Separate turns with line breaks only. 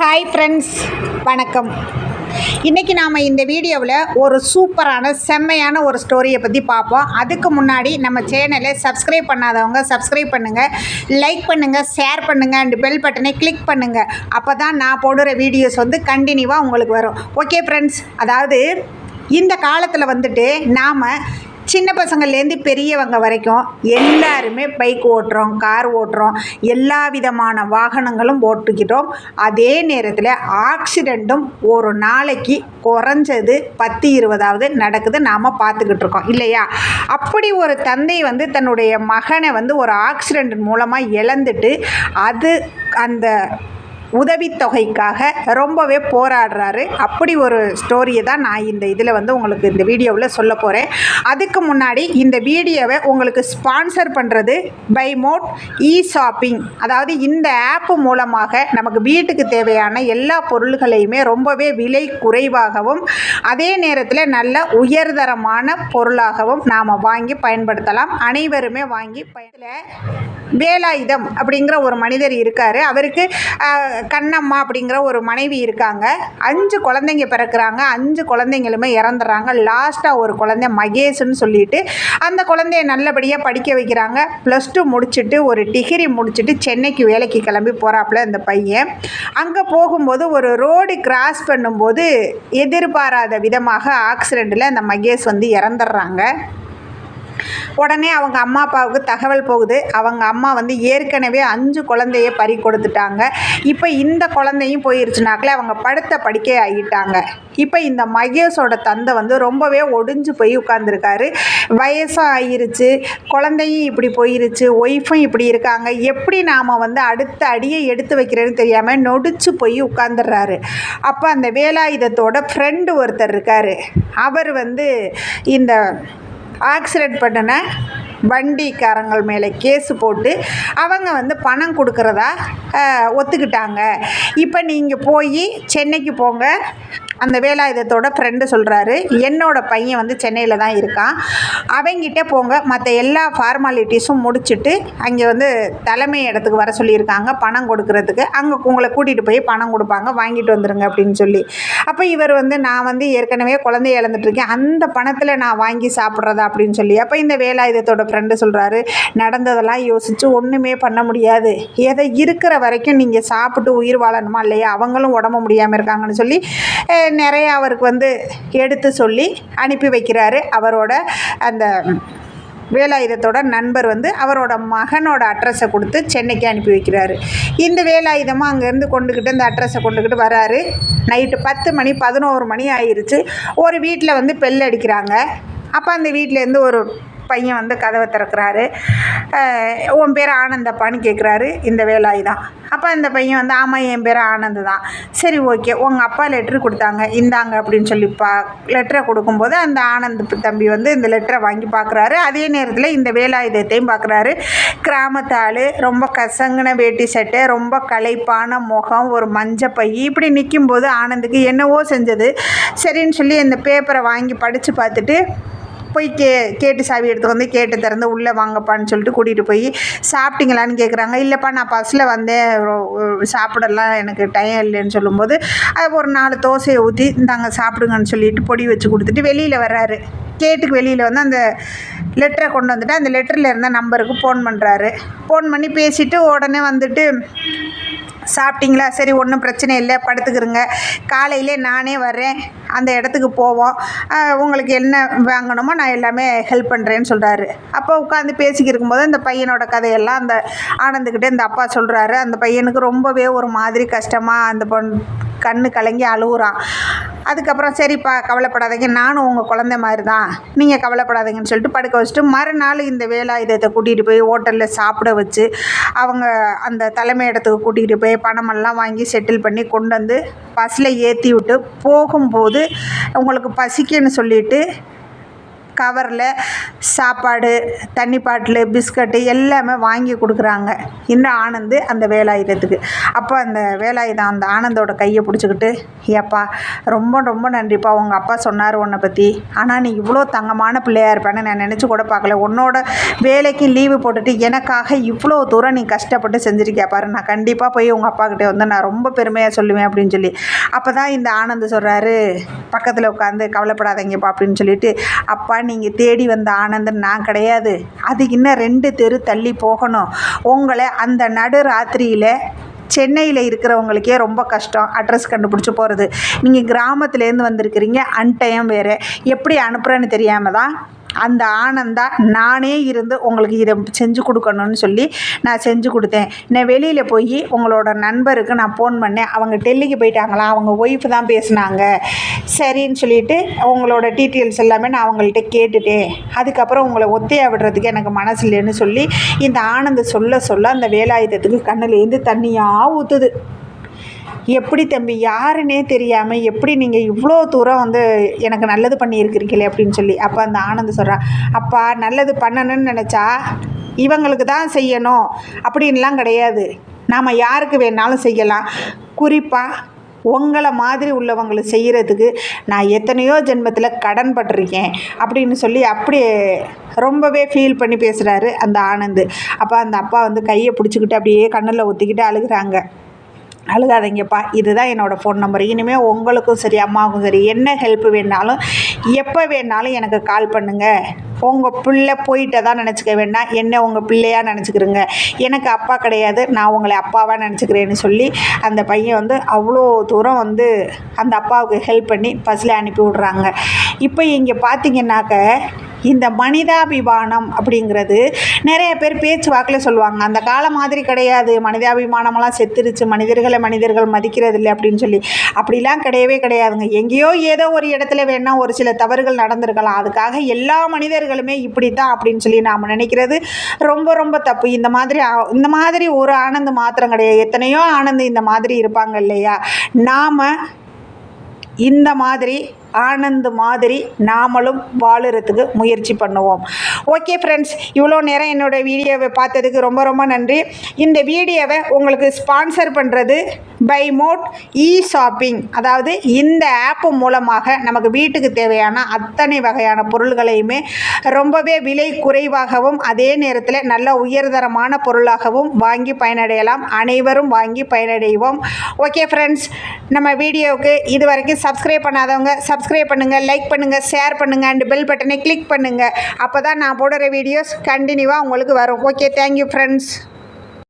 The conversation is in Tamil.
ஹாய் ஃப்ரெண்ட்ஸ், வணக்கம். இன்றைக்கி நாம் இந்த வீடியோவில் ஒரு சூப்பரான செம்மையான ஒரு ஸ்டோரியை பற்றி பார்ப்போம். அதுக்கு முன்னாடி நம்ம சேனலை சப்ஸ்கிரைப் பண்ணாதவங்க சப்ஸ்கிரைப் பண்ணுங்கள், லைக் பண்ணுங்கள், ஷேர் பண்ணுங்கள் அண்ட் பெல் பட்டனை கிளிக் பண்ணுங்கள். அப்போ தான் நான் போடுற வீடியோஸ் கண்டினியூவாக உங்களுக்கு வரும். ஓகே ஃப்ரெண்ட்ஸ், அதாவது இந்த காலத்தில் நாம் சின்ன பசங்கள்லேருந்து பெரியவங்க வரைக்கும் எல்லாருமே பைக் ஓட்டுறோம், கார் ஓட்டுறோம், எல்லா விதமான வாகனங்களும் ஓட்டுக்கிட்டோம். அதே நேரத்தில் ஆக்சிடெண்ட்டும் ஒரு நாளைக்கு குறைஞ்சது 10-20 நடக்குது, நாம் பார்த்துக்கிட்டு இருக்கோம் இல்லையா? அப்படி ஒரு தந்தை தன்னுடைய மகனை ஒரு ஆக்சிடெண்ட் மூலமாக இழந்துட்டு அந்த உதவித்தொகைக்காக ரொம்பவே போராடுறாரு. அப்படி ஒரு ஸ்டோரியை தான் நான் இந்த இதில் உங்களுக்கு இந்த வீடியோவில் சொல்ல போகிறேன். அதுக்கு முன்னாடி இந்த வீடியோவை உங்களுக்கு ஸ்பான்சர் பண்ணுறது பை மோட் ஷாப்பிங். அதாவது இந்த ஆப் மூலமாக நமக்கு வீட்டுக்கு தேவையான எல்லா பொருள்களையுமே ரொம்பவே விலை குறைவாகவும் அதே நேரத்தில் நல்ல உயர்தரமான பொருளாகவும் நாம் வாங்கி பயன்படுத்தலாம். அனைவருமே வாங்கி வேலாயுதம் அப்படிங்கிற ஒரு மனிதர் இருக்கார். அவருக்கு கண்ணம்மா அப்படிங்கிற ஒரு மனைவி இருக்காங்க. 5 குழந்தைங்க பிறக்கிறாங்க. 5 குழந்தைங்களுமே இறந்துடுறாங்க. லாஸ்ட்டாக ஒரு குழந்தை மகேஷ்னு சொல்லிட்டு அந்த குழந்தைய நல்லபடியாக படிக்க வைக்கிறாங்க. +2 முடிச்சுட்டு ஒரு டிகிரி முடிச்சுட்டு சென்னைக்கு வேலைக்கு கிளம்பி போகிறாப்புல இந்த பையன். அங்கே போகும்போது ஒரு ரோடு கிராஸ் பண்ணும்போது எதிர்பாராத விதமாக ஆக்சிடெண்ட்டில் அந்த மகேஷ் இறந்துடுறாங்க. உடனே அவங்க அம்மா அப்பாவுக்கு தகவல் போகுது. அவங்க அம்மா ஏற்கனவே 5 குழந்தைய பறி கொடுத்துட்டாங்க. இப்போ இந்த குழந்தையும் போயிருச்சுனாக்களே அவங்க படுத்த படுக்கை ஆகிட்டாங்க. இப்போ இந்த மகேஷோட தந்தை ரொம்பவே ஒடிஞ்சு போய் உட்காந்துருக்காரு. வயசும் ஆயிருச்சு, குழந்தையும் இப்படி போயிருச்சு, ஒய்ஃபும் இப்படி இருக்காங்க. எப்படி நாம் அடுத்த அடியை எடுத்து வைக்கிறேன்னு தெரியாமல் நொடிச்சு போய் உட்காந்துடுறாரு. அப்போ அந்த வேலாயுதத்தோட ஃப்ரெண்டு ஒருத்தர் இருக்கார். அவர் இந்த ஆக்சிடெண்ட் பண்ணின வண்டிக்காரங்கள் மேலே கேஸு போட்டு அவங்க பணம் கொடுக்குறதா ஒத்துக்கிட்டாங்க. இப்போ நீங்கள் போய் சென்னைக்கு போங்க. அந்த வேலாயுதத்தோட ஃப்ரெண்டு சொல்கிறாரு, என்னோட பையன் சென்னையில் தான் இருக்கான், அவங்கிட்ட போங்க, மற்ற எல்லா ஃபார்மாலிட்டிஸும் முடிச்சுட்டு அங்கே தலைமை இடத்துக்கு வர சொல்லியிருக்காங்க பணம் கொடுக்கறதுக்கு. அங்கே உங்களை கூட்டிகிட்டு போய் பணம் கொடுப்பாங்க, வாங்கிட்டு வந்துடுங்க அப்படின்னு சொல்லி. அப்போ இவர் நான் ஏற்கனவே குழந்தைய இழந்துட்டுருக்கேன், அந்த பணத்தில் நான் வாங்கி சாப்பிட்றதா அப்படின்னு சொல்லி. அப்போ இந்த வேலாயுதத்தோட ஃப்ரெண்டு சொல்கிறாரு, நடந்ததெல்லாம் யோசித்து ஒன்றுமே பண்ண முடியாது, எதை இருக்கிற வரைக்கும் நீங்கள் சாப்பிட்டு உயிர் வாழணுமா இல்லையா, அவங்களும் உடம்பு முடியாமல் இருக்காங்கன்னு சொல்லி நிறைய அவருக்கு எடுத்து சொல்லி அனுப்பி வைக்கிறாரு. அவரோட அந்த வேலாயுதத்தோட நண்பர் அவரோட மகனோட அட்ரஸை கொடுத்து சென்னைக்கு அனுப்பி வைக்கிறாரு. இந்த வேலாயுதமும் அங்கேருந்து கொண்டுக்கிட்டு இந்த அட்ரஸை கொண்டுக்கிட்டு வராரு. நைட்டு 10 மணி 11 மணி ஆயிடுச்சு. ஒரு வீட்டில் பெல் அடிக்கிறாங்க. அப்போ அந்த வீட்டிலேருந்து ஒரு பையன் கதவை திறக்கிறாரு. உன் பேர் ஆனந்தப்பான்னு கேட்குறாரு இந்த வேலாயுதம். அப்போ அந்த பையன் ஆமாம் என் பேர் ஆனந்து தான். சரி ஓகே, உங்கள் அப்பா லெட்ரு கொடுத்தாங்க, இந்தாங்க அப்படின்னு சொல்லி லெட்டரை கொடுக்கும்போது அந்த ஆனந்த் தம்பி இந்த லெட்டரை வாங்கி பார்க்குறாரு. அதே நேரத்தில் இந்த வேலாயுதத்தையும் பார்க்குறாரு. கிராமத்தாள், ரொம்ப கசங்கின வேட்டி சட்டை, ரொம்ப களைப்பான முகம், ஒரு மஞ்சப்பை, இப்படி நிற்கும்போது ஆனந்துக்கு என்னவோ செஞ்சது. சரின்னு சொல்லி இந்த பேப்பரை வாங்கி படித்து பார்த்துட்டு போய் கேட்டு சாவி எடுத்து கேட்டு திறந்து உள்ளே வாங்கப்பான்னு சொல்லிட்டு கூட்டிகிட்டு போய் சாப்பிட்டீங்களான்னு கேட்குறாங்க. இல்லைப்பா நான் பஸ்ஸில் வந்தேன், சாப்பிடலாம், எனக்கு டைம் இல்லைன்னு சொல்லும்போது அது ஒரு 4 தோசையை ஊற்றி இந்தாங்க சாப்பிடுங்கன்னு சொல்லிட்டு பொடி வச்சு கொடுத்துட்டு வெளியில் வர்றாரு. கேட்டுக்கு வெளியில் அந்த லெட்டரை கொண்டு வந்துட்டு அந்த லெட்டரில் இருந்த நம்பருக்கு ஃபோன் பண்ணுறாரு. ஃபோன் பண்ணி பேசிவிட்டு உடனே சாப்பிட்டீங்களா, சரி ஒன்றும் பிரச்சனை இல்லை, படுத்துக்கிறங்க, காலையிலே நானே வர்றேன், அந்த இடத்துக்கு போவோம், உங்களுக்கு என்ன வாங்கணுமோ நான் எல்லாமே ஹெல்ப் பண்ணுறேன்னு சொல்கிறாரு. அப்போ உட்காந்து பேசிக்கிட்டு இருக்கும்போது இந்த பையனோட கதையெல்லாம் அந்த ஆனந்துக்கிட்டே இந்த அப்பா சொல்கிறாரு. அந்த பையனுக்கு ரொம்பவே ஒரு மாதிரி கஷ்டமாக அந்த கண்ணு கலங்கி அழுகுறான். அதுக்கப்புறம் சரிப்பா கவலைப்படாதீங்க, நானும் உங்கள் குழந்தை மாதிரி தான், நீங்கள் கவலைப்படாதீங்கன்னு சொல்லிட்டு படுக்க வச்சுட்டு மறுநாள் இந்த வேலாயுதத்தை கூட்டிகிட்டு போய் ஹோட்டலில் சாப்பிட வச்சு அவங்க அந்த தலைமை இடத்துக்கு கூட்டிகிட்டு போய் பணமெல்லாம் வாங்கி செட்டில் பண்ணி கொண்டு பஸ்ஸில் ஏற்றி விட்டு போகும்போது உங்களுக்கு பசிக்குன்னு சொல்லிட்டு கவரில் சாப்பாடு, தண்ணி பாட்டிலு, பிஸ்கட்டு எல்லாமே வாங்கி கொடுக்குறாங்க இந்த ஆனந்து அந்த வேலாயுதத்துக்கு. அப்போ அந்த வேலாயுதம் அந்த ஆனந்தோட கையை பிடிச்சிக்கிட்டு, ஏப்பா ரொம்ப ரொம்ப நன்றிப்பா, உங்கள் அப்பா சொன்னார் உன்னை பற்றி, ஆனால் நீ இவ்வளோ தங்கமான பிள்ளையாக இருப்பேன்னு நான் நினச்சி கூட பார்க்கல. உன்னோட வேலைக்கு லீவு போட்டுட்டு எனக்காக இவ்வளோ தூரம் நீ கஷ்டப்பட்டு செஞ்சுருக்கியா பாரு, நான் கண்டிப்பாக போய் உங்கள் அப்பாக்கிட்டே வந்து நான் ரொம்ப பெருமையாக சொல்லுவேன் அப்படின்னு சொல்லி. அப்போ தான் இந்த ஆனந்த் சொல்கிறாரு, பக்கத்தில் உட்காந்து கவலைப்படாதீங்கப்பா அப்படின்னு சொல்லிட்டு, அப்பா நீங்கள் தேடி வந்த ஆனந்தன் நான் கிடையாது, அது இன்னும் 2 தெரு தள்ளி போகணும். உங்களை அந்த நடு ராத்திரியில் சென்னையில் இருக்கிறவங்களுக்கே ரொம்ப கஷ்டம் அட்ரஸ் கண்டுபிடிச்சி போகிறது. நீங்கள் கிராமத்துலேருந்து வந்திருக்கிறீங்க, அன்டைம் வேறு, எப்படி அனுப்புகிறேன்னு தெரியாமல் தான் அந்த ஆனந்தா நானே இருந்து உங்களுக்கு இதை செஞ்சு கொடுக்கணும்னு சொல்லி நான் செஞ்சு கொடுத்தேன். நான் வெளியில் போய் உங்களோட நண்பருக்கு நான் ஃபோன் பண்ணேன், அவங்க டெல்லிக்கு போயிட்டாங்களா, அவங்க ஒய்ஃப் தான் பேசினாங்க, சரின்னு சொல்லிவிட்டு உங்களோட டீட்டெயில்ஸ் எல்லாமே நான் அவங்கள்ட்ட கேட்டுட்டேன். அதுக்கப்புறம் உங்களை ஒத்தையாக விடுறதுக்கு எனக்கு மனசு இல்லைன்னு சொல்லி இந்த ஆனந்த் சொல்ல அந்த வேலாயுதத்துக்கு கண்ணுலேருந்து தண்ணியாக ஊற்றுது. எப்படி தம்பி, யாருன்னே தெரியாமல் எப்படி நீங்கள் இவ்வளோ தூரம் வந்து எனக்கு நல்லது பண்ணியிருக்கிறீங்களே அப்படின்னு சொல்லி. அப்போ அந்த ஆனந்த் சொல்கிறான், அப்பா நல்லது பண்ணணும்னு நினச்சா இவங்களுக்கு தான் செய்யணும் அப்படின்லாம் கிடையாது, நாம் யாருக்கு வேணாலும் செய்யலாம். குறிப்பாக உங்களை மாதிரி உள்ளவங்களுக்கு செய்கிறதுக்கு நான் எத்தனையோ ஜென்மத்தில் கடன் பட்டிருக்கேன் அப்படின்னு சொல்லி அப்படியே ரொம்பவே ஃபீல் பண்ணி பேசுகிறாரு அந்த ஆனந்த். அப்போ அந்த அப்பா வந்து கையை பிடிச்சிக்கிட்டு அப்படியே கண்ணில் ஒத்திக்கிட்டு அழுகிறாங்க. அழுகாதீங்கப்பா, இதுதான் என்னோடய ஃபோன் நம்பர், இனிமேல் உங்களுக்கும் சரி அம்மாவுக்கும் சரி என்ன ஹெல்ப் வேணாலும் எப்போ வேணாலும் எனக்கு கால் பண்ணுங்கள். உங்கள் பிள்ளை போயிட்ட தான் நினச்சிக்க வேண்டாம், என்ன உங்கள் பிள்ளையாக நினச்சிக்கிறேங்க, எனக்கு அப்பா கிடையாது, நான் உங்களை அப்பாவாக நினச்சிக்கிறேன்னு சொல்லி அந்த பையன் வந்து அவ்வளோ தூரம் வந்து அந்த அப்பாவுக்கு ஹெல்ப் பண்ணி பஸ்ஸில் அனுப்பி விட்றாங்க. இப்போ இங்கே பார்த்தீங்கன்னாக்க இந்த மனிதாபிமானம் அப்படிங்கிறது நிறைய பேர் பேச்சு வாக்கில் சொல்லுவாங்க, அந்த காலம் மாதிரி கிடையாது, மனிதாபிமானமெல்லாம் செத்துருச்சு, மனிதர்கள் மதிக்கிறது இல்லை அப்படின்னு சொல்லி. அப்படிலாம் கிடையவே கிடையாதுங்க. எங்கேயோ ஏதோ ஒரு இடத்துல வேணால் ஒரு சில தவறுகள் நடந்திருக்கலாம், அதுக்காக எல்லா மனிதர்களுமே இப்படி தான் அப்படின்னு சொல்லி நாம் நினைக்கிறது ரொம்ப ரொம்ப தப்பு. இந்த மாதிரி ஒரு ஆனந்த் மாத்திரம் கிடையாது, எத்தனையோ ஆனந்த் இந்த மாதிரி இருப்பாங்க இல்லையா. நாம் இந்த மாதிரி ஆனந்த் மாதிரி நாமளும் வாழுறதுக்கு முயற்சி பண்ணுவோம். ஓகே ஃப்ரெண்ட்ஸ், இவ்வளோ நேரம் என்னோடய வீடியோவை பார்த்ததுக்கு ரொம்ப ரொம்ப நன்றி. இந்த வீடியோவை உங்களுக்கு ஸ்பான்சர் பண்ணுறது பை மோட் ஷாப்பிங், அதாவது இந்த ஆப்பு மூலமாக நமக்கு வீட்டுக்கு தேவையான அத்தனை வகையான பொருள்களையுமே ரொம்பவே விலை குறைவாகவும் அதே நேரத்தில் நல்ல உயர்தரமான பொருளாகவும் வாங்கி பயனடையலாம். அனைவரும் வாங்கி பயனடைவோம். ஓகே ஃப்ரெண்ட்ஸ், நம்ம வீடியோவுக்கு இது வரைக்கும் சப்ஸ்கிரைப் பண்ணாதவங்க சப்ஸ்கிரைப் பண்ணுங்கள், லைக் பண்ணுங்கள், ஷேர் பண்ணுங்கள் அண்ட் பெல் பட்டனை கிளிக் பண்ணுங்கள். அப்போ தான் நான் போடுற வீடியோஸ் கண்டினியூவாக உங்களுக்கு வரும். Okay, thank you friends.